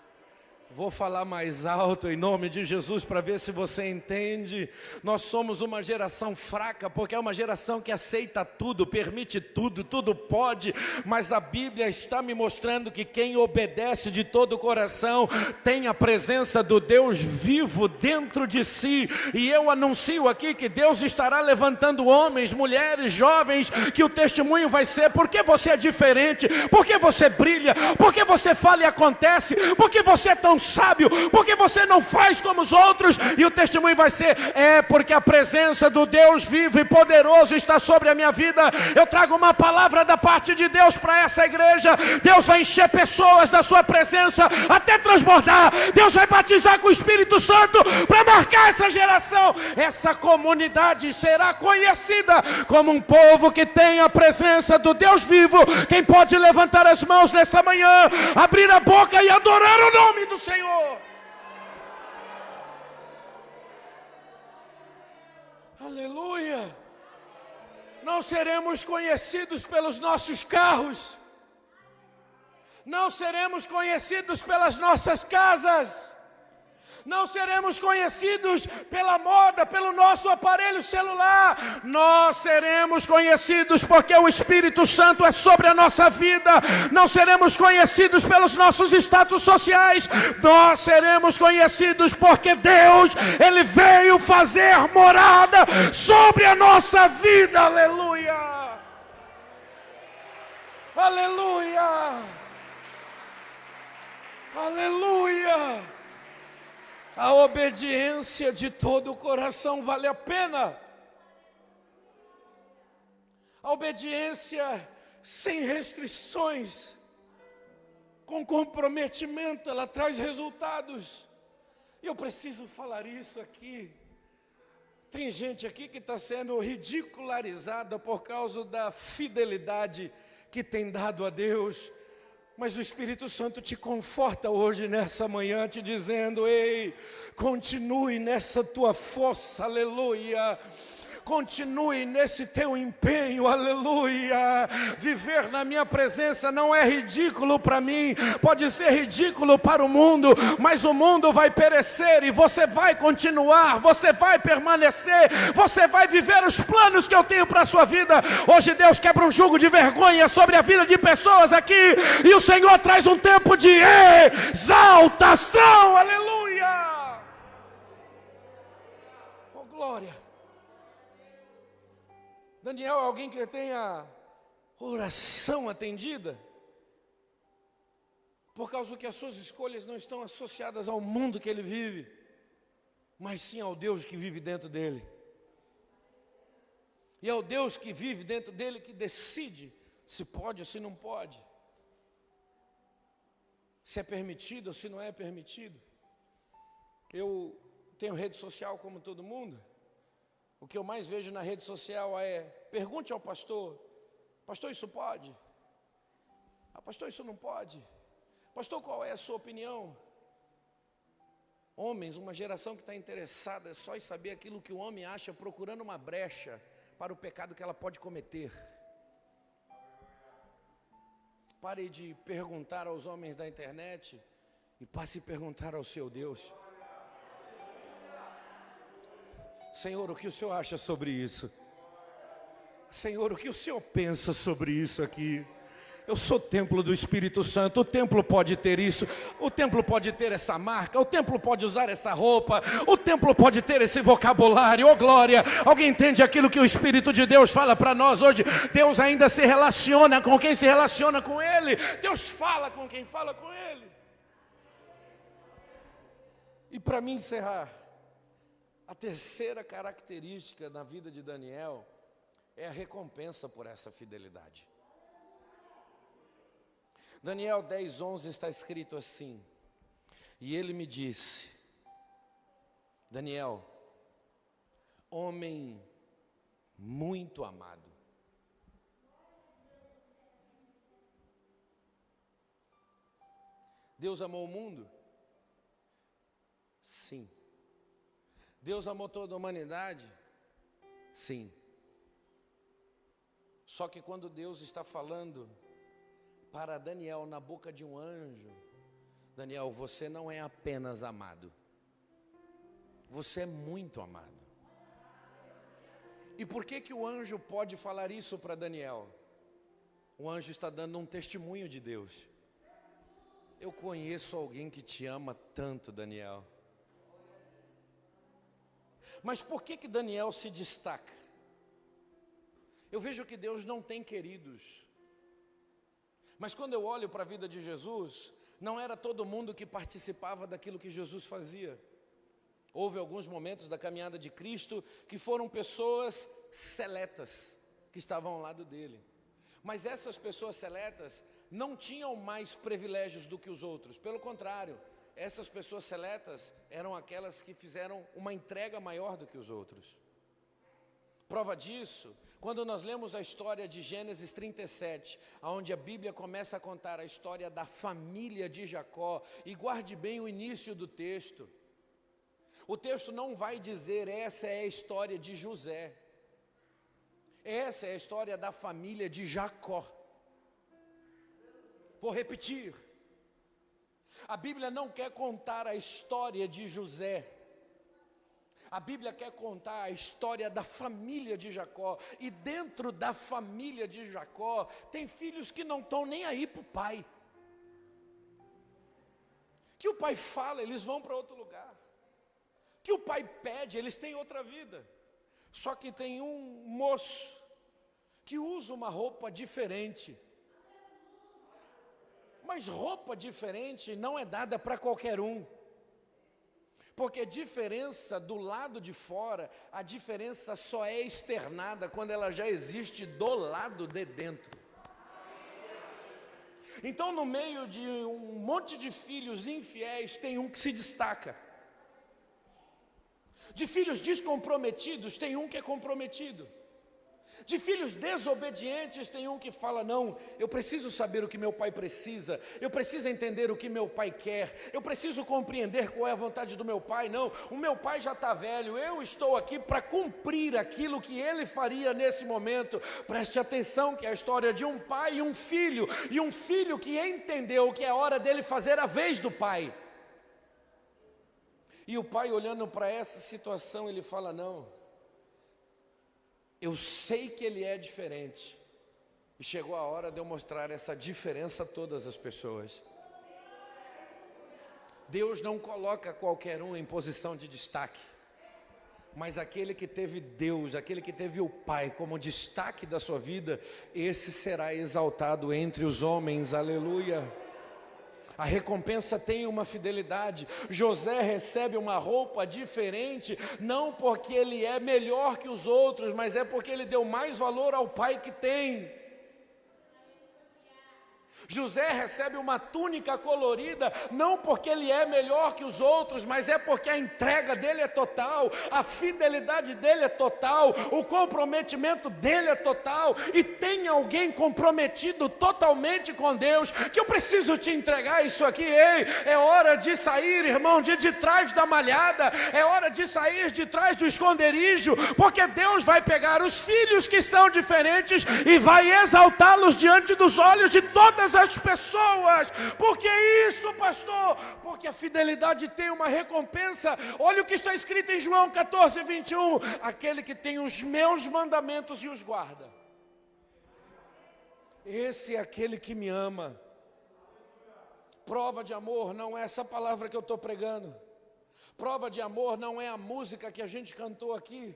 Vou falar mais alto em nome de Jesus para ver se você entende. Nós somos uma geração fraca, porque é uma geração que aceita tudo, permite tudo, tudo pode. Mas a Bíblia está me mostrando que quem obedece de todo o coração tem a presença do Deus vivo dentro de si. E eu anuncio aqui que Deus estará levantando homens, mulheres, jovens, que o testemunho vai ser: porque você é diferente, porque você brilha, porque você fala e acontece, porque você é tão tão sábio? Por que você não faz como os outros? E o testemunho vai ser: porque a presença do Deus vivo e poderoso está sobre a minha vida. Eu trago uma palavra da parte de Deus para essa igreja. Deus vai encher pessoas da sua presença até transbordar. Deus vai batizar com o Espírito Santo para marcar essa geração. Essa comunidade será conhecida como um povo que tem a presença do Deus vivo. Quem pode levantar as mãos nessa manhã, abrir a boca e adorar o nome do Senhor? Aleluia! Não seremos conhecidos pelos nossos carros, não seremos conhecidos pelas nossas casas, não seremos conhecidos pela moda, pelo nosso aparelho celular. Nós seremos conhecidos porque o Espírito Santo é sobre a nossa vida. Não seremos conhecidos pelos nossos status sociais. Nós seremos conhecidos porque Deus, Ele veio fazer morada sobre a nossa vida. Aleluia! Aleluia! Aleluia! A obediência de todo o coração vale a pena. A obediência sem restrições, com comprometimento, ela traz resultados. E eu preciso falar isso aqui. Tem gente aqui que está sendo ridicularizada por causa da fidelidade que tem dado a Deus. Mas o Espírito Santo te conforta hoje, nessa manhã, te dizendo: ei, continue nessa tua força, aleluia. Continue nesse teu empenho, aleluia. Viver na minha presença não é ridículo para mim, pode ser ridículo para o mundo, mas o mundo vai perecer e você vai continuar, você vai permanecer, você vai viver os planos que eu tenho para a sua vida. Hoje Deus quebra um jugo de vergonha sobre a vida de pessoas aqui, e o Senhor traz um tempo de exaltação, aleluia. Oh glória. Daniel é alguém que tem a oração atendida, por causa que as suas escolhas não estão associadas ao mundo que ele vive, mas sim ao Deus que vive dentro dele. E é o Deus que vive dentro dele que decide se pode ou se não pode, se é permitido ou se não é permitido. Eu tenho rede social como todo mundo. O que eu mais vejo na rede social é: pergunte ao pastor: pastor, isso pode? Pastor, isso não pode? Pastor, qual é a sua opinião? Homens, uma geração que está interessada só em saber aquilo que o homem acha, procurando uma brecha para o pecado que ela pode cometer. Pare de perguntar aos homens da internet e passe a perguntar ao seu Deus. Senhor, o que o Senhor acha sobre isso? Senhor, o que o Senhor pensa sobre isso aqui? Eu sou templo do Espírito Santo, o templo pode ter isso, o templo pode ter essa marca, o templo pode usar essa roupa, o templo pode ter esse vocabulário, oh glória. Alguém entende aquilo que o Espírito de Deus fala para nós hoje? Deus ainda se relaciona com quem se relaciona com Ele, Deus fala com quem fala com Ele. E para mim encerrar, a terceira característica na vida de Daniel é a recompensa por essa fidelidade. Daniel 10:11 está escrito assim: e ele me disse, Daniel, homem muito amado. Deus amou o mundo? Sim. Deus amou toda a humanidade? Sim. Só que quando Deus está falando para Daniel na boca de um anjo: Daniel, você não é apenas amado, você é muito amado. E por que o anjo pode falar isso para Daniel? O anjo está dando um testemunho de Deus. Eu conheço alguém que te ama tanto, Daniel. Mas por que Daniel se destaca? Eu vejo que Deus não tem queridos. Mas quando eu olho para a vida de Jesus, Não era todo mundo que participava daquilo que Jesus fazia. Houve alguns momentos da caminhada de Cristo que foram pessoas seletas que estavam ao lado dele. Mas essas pessoas seletas não tinham mais privilégios do que os outros. Pelo contrário, essas pessoas seletas eram aquelas que fizeram uma entrega maior do que os outros. Prova disso, quando nós lemos a história de Gênesis 37, onde a Bíblia começa a contar a história da família de Jacó, e guarde bem o início do texto. O texto não vai dizer essa é a história de José. Essa é a história da família de Jacó. Vou repetir. A Bíblia não quer contar a história de José. A Bíblia quer contar a história da família de Jacó. E dentro da família de Jacó, tem filhos que não estão nem aí para o pai. Que o pai fala, eles vão para outro lugar. Que o pai pede, eles têm outra vida. Só que tem um moço que usa uma roupa diferente. Mas roupa diferente não é dada para qualquer um. Porque diferença do lado de fora, a diferença só é externada quando ela já existe do lado de dentro. Então, no meio de um monte de filhos infiéis, tem um que se destaca. De filhos descomprometidos, tem um que é comprometido. De filhos desobedientes, tem um que fala, não, eu preciso saber o que meu pai precisa, eu preciso entender o que meu pai quer, eu preciso compreender qual é a vontade do meu pai. Não, o meu pai já está velho, eu estou aqui para cumprir aquilo que ele faria nesse momento. Preste atenção que é a história de um pai e um filho que entendeu que é hora dele fazer a vez do pai. E o pai, olhando para essa situação, ele fala, não, eu sei que ele é diferente. E chegou a hora de eu mostrar essa diferença a todas as pessoas. Deus não coloca qualquer um em posição de destaque. Mas aquele que teve Deus, aquele que teve o Pai como destaque da sua vida, esse será exaltado entre os homens. Aleluia. A recompensa tem uma fidelidade. José recebe uma roupa diferente, não porque ele é melhor que os outros, mas é porque ele deu mais valor ao pai que tem. José recebe uma túnica colorida, não porque ele é melhor que os outros, mas é porque a entrega dele é total, a fidelidade dele é total, o comprometimento dele é total. E tem alguém comprometido totalmente com Deus, que eu preciso te entregar isso aqui. Ei, é hora de sair, irmão, de trás da malhada, é hora de sair de trás do esconderijo, porque Deus vai pegar os filhos que são diferentes e vai exaltá-los diante dos olhos de todas as pessoas. Por que isso, pastor? Porque a fidelidade tem uma recompensa. Olha o que está escrito em João 14, 21. Aquele que tem os meus mandamentos e os guarda, esse é aquele que me ama. Prova de amor não é essa palavra que eu estou pregando. Prova de amor não é a música que a gente cantou aqui.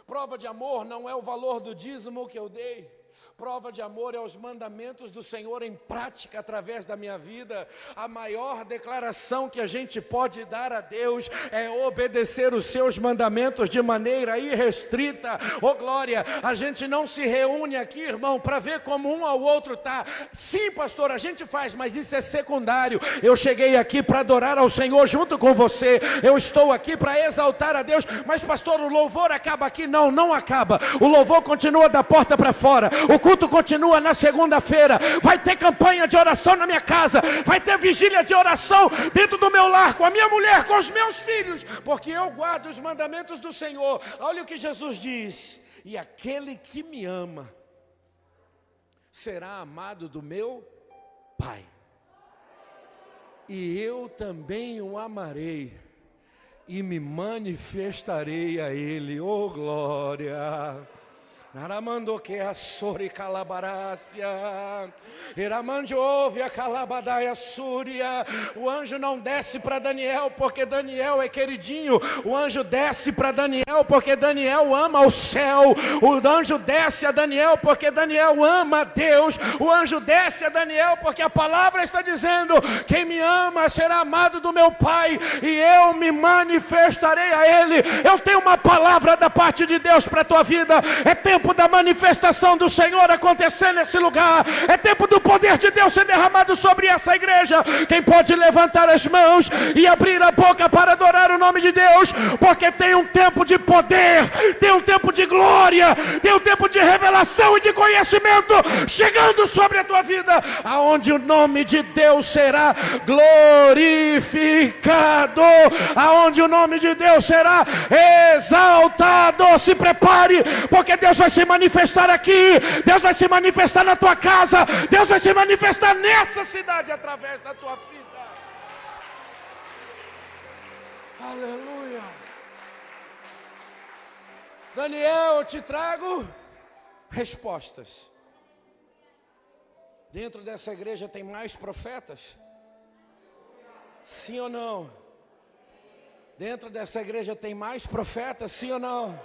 Prova de amor não é o valor do dízimo que eu dei. Prova de amor é os mandamentos do Senhor em prática através da minha vida. A maior declaração que a gente pode dar a Deus é obedecer os seus mandamentos de maneira irrestrita. Oh glória, a gente não se reúne aqui, irmão, para ver como um ao outro tá. Sim, pastor, a gente faz, mas isso é secundário. Eu cheguei aqui para adorar ao Senhor junto com você. Eu estou aqui para exaltar a Deus. Mas pastor, o louvor acaba aqui? Não, não acaba. O louvor continua da porta para fora. O culto continua na segunda-feira. Vai ter campanha de oração na minha casa. Vai ter vigília de oração dentro do meu lar, com a minha mulher, com os meus filhos, porque eu guardo os mandamentos do Senhor. Olha o que Jesus diz: e aquele que me ama será amado do meu Pai, e eu também o amarei e me manifestarei a ele. Oh glória! Naramando que a sori calabarácia, Iramande ouve a calabadaia súria. O anjo não desce para Daniel porque Daniel é queridinho. O anjo desce para Daniel porque Daniel ama o céu. O anjo desce a Daniel porque Daniel ama a Deus. O anjo desce a Daniel porque a palavra está dizendo: quem me ama será amado do meu Pai, e eu me manifestarei a ele. Eu tenho uma palavra da parte de Deus para a tua vida. É tempo da manifestação do Senhor acontecer nesse lugar. É tempo do poder de Deus ser derramado sobre essa igreja. Quem pode levantar as mãos e abrir a boca para adorar o nome de Deus? Porque tem um tempo de poder, tem um tempo de glória, tem um tempo de revelação e de conhecimento chegando sobre a tua vida, aonde o nome de Deus será glorificado, aonde o nome de Deus será exaltado. Se prepare, porque Deus vai se manifestar aqui, Deus vai se manifestar na tua casa, Deus vai se manifestar nessa cidade através da tua vida. Aleluia. Daniel, eu te trago respostas. Dentro dessa igreja tem mais profetas? Sim ou não? Dentro dessa igreja tem mais profetas? Sim ou não?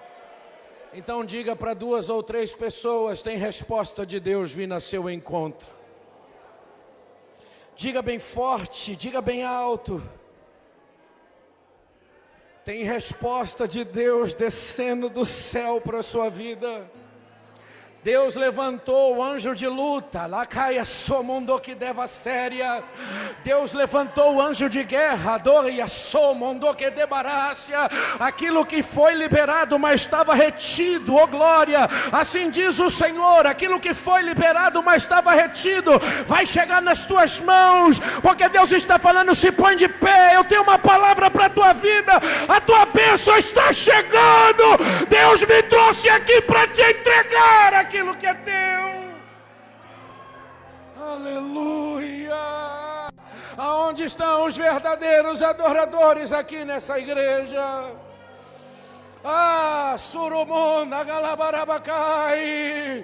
Então diga para 2 ou 3 pessoas: tem resposta de Deus vindo a seu encontro. Diga bem forte, diga bem alto: tem resposta de Deus descendo do céu para a sua vida. Deus levantou o anjo de luta, lá caia somundo que deva séria. Deus levantou o anjo de guerra, doia somundo que debarácia. Aquilo que foi liberado, mas estava retido, ó glória. Assim diz o Senhor: aquilo que foi liberado, mas estava retido, vai chegar nas tuas mãos, porque Deus está falando: se põe de pé, eu tenho uma palavra para a tua vida, a tua bênção está chegando. Deus me trouxe aqui para te entregar aquilo que é teu. Aleluia. Aonde estão os verdadeiros adoradores aqui nessa igreja? Surumona Galabarabacai.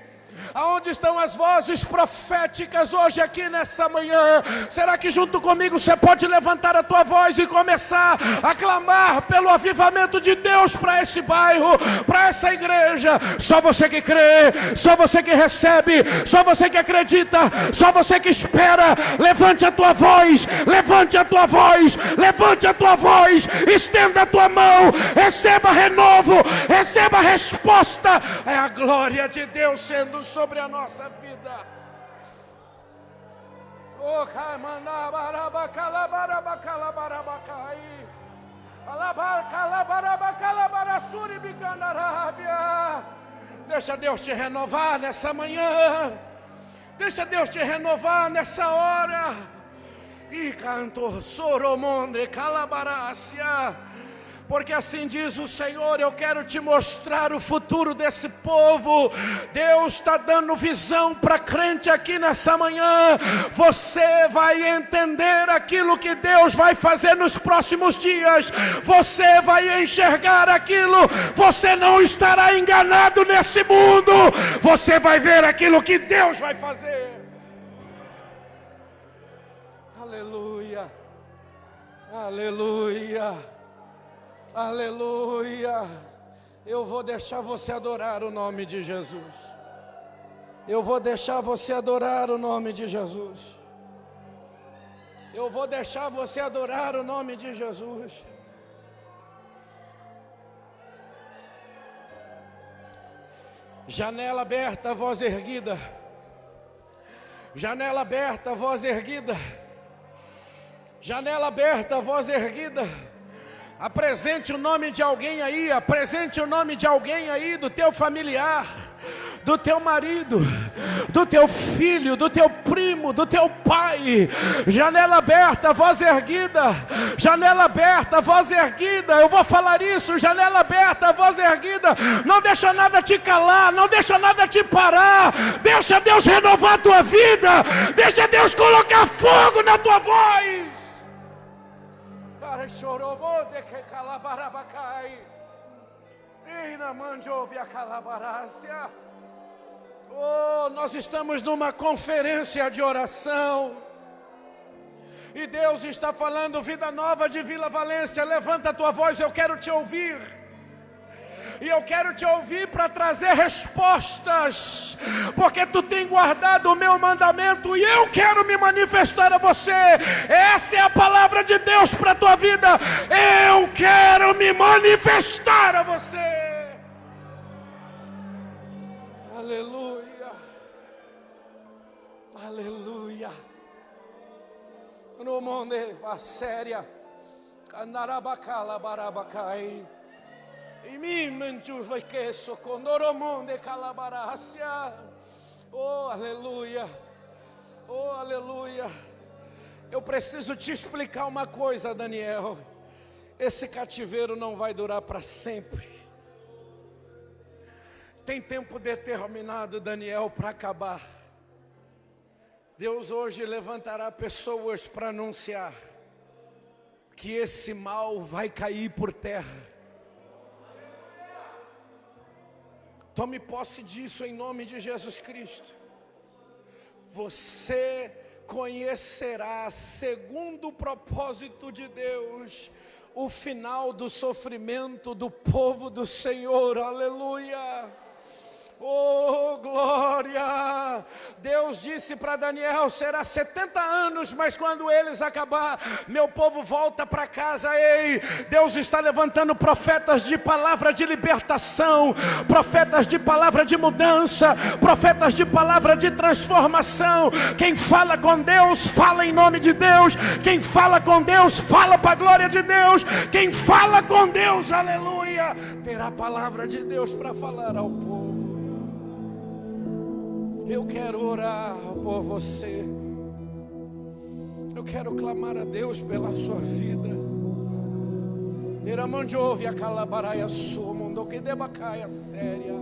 Aonde estão as vozes proféticas hoje aqui nessa manhã? Será que junto comigo você pode levantar a tua voz e começar a clamar pelo avivamento de Deus para esse bairro, para essa igreja? Só você que crê, só você que recebe, só você que acredita, só você que espera. Levante a tua voz, levante a tua voz, levante a tua voz, estenda a tua mão, receba renovo, receba resposta. É a glória de Deus sendo sobre a nossa vida. Oh, deixa Deus te renovar nessa manhã. Deixa Deus te renovar nessa hora. E canto Soromonde Calabarácia. Porque assim diz o Senhor: eu quero te mostrar o futuro desse povo. Deus está dando visão para crente aqui nessa manhã. Você vai entender aquilo que Deus vai fazer nos próximos dias. Você vai enxergar aquilo. Você não estará enganado nesse mundo. Você vai ver aquilo que Deus vai fazer. Aleluia. Aleluia. Aleluia. Eu vou deixar você adorar o nome de Jesus. Eu vou deixar você adorar o nome de Jesus. Eu vou deixar você adorar o nome de Jesus. Janela aberta, voz erguida. Janela aberta, voz erguida. Janela aberta, voz erguida. Apresente o nome de alguém aí, apresente o nome de alguém aí, do teu familiar, do teu marido, do teu filho, do teu primo, do teu pai. Janela aberta, voz erguida. Janela aberta, voz erguida. Eu vou falar isso, janela aberta, voz erguida. Não deixa nada te calar, não deixa nada te parar. Deixa Deus renovar a tua vida. Deixa Deus colocar fogo na tua voz. Chorou de que calabarabacai. E na mande ouve a calabarácia. Oh, nós estamos numa conferência de oração. E Deus está falando, vida nova de Vila Valência, levanta a tua voz, eu quero te ouvir. E eu quero te ouvir para trazer respostas, porque tu tem guardado o meu mandamento e eu quero me manifestar a você. Essa é a palavra de Deus para a tua vida. Eu quero me manifestar a você. Aleluia. Aleluia. No monde va séria. Canarabacala barabacai. E mim menjus vai que socondoro monde calabarácia. Oh, aleluia. Oh, aleluia. Eu preciso te explicar uma coisa, Daniel. Esse cativeiro não vai durar para sempre. Tem tempo determinado, Daniel, para acabar. Deus hoje levantará pessoas para anunciar que esse mal vai cair por terra. Tome posse disso em nome de Jesus Cristo. Você conhecerá, segundo o propósito de Deus, o final do sofrimento do povo do Senhor. Aleluia. Oh, glória! Deus disse para Daniel, será 70 anos, mas quando eles acabar, meu povo volta para casa. Ei, Deus está levantando profetas de palavra de libertação, profetas de palavra de mudança, profetas de palavra de transformação. Quem fala com Deus, fala em nome de Deus. Quem fala com Deus, fala para a glória de Deus. Quem fala com Deus, aleluia, terá a palavra de Deus para falar ao povo. Eu quero orar por você. Eu quero clamar a Deus pela sua vida. Pera mão de ouve a calabaraia sua, mundo que debacaia séria.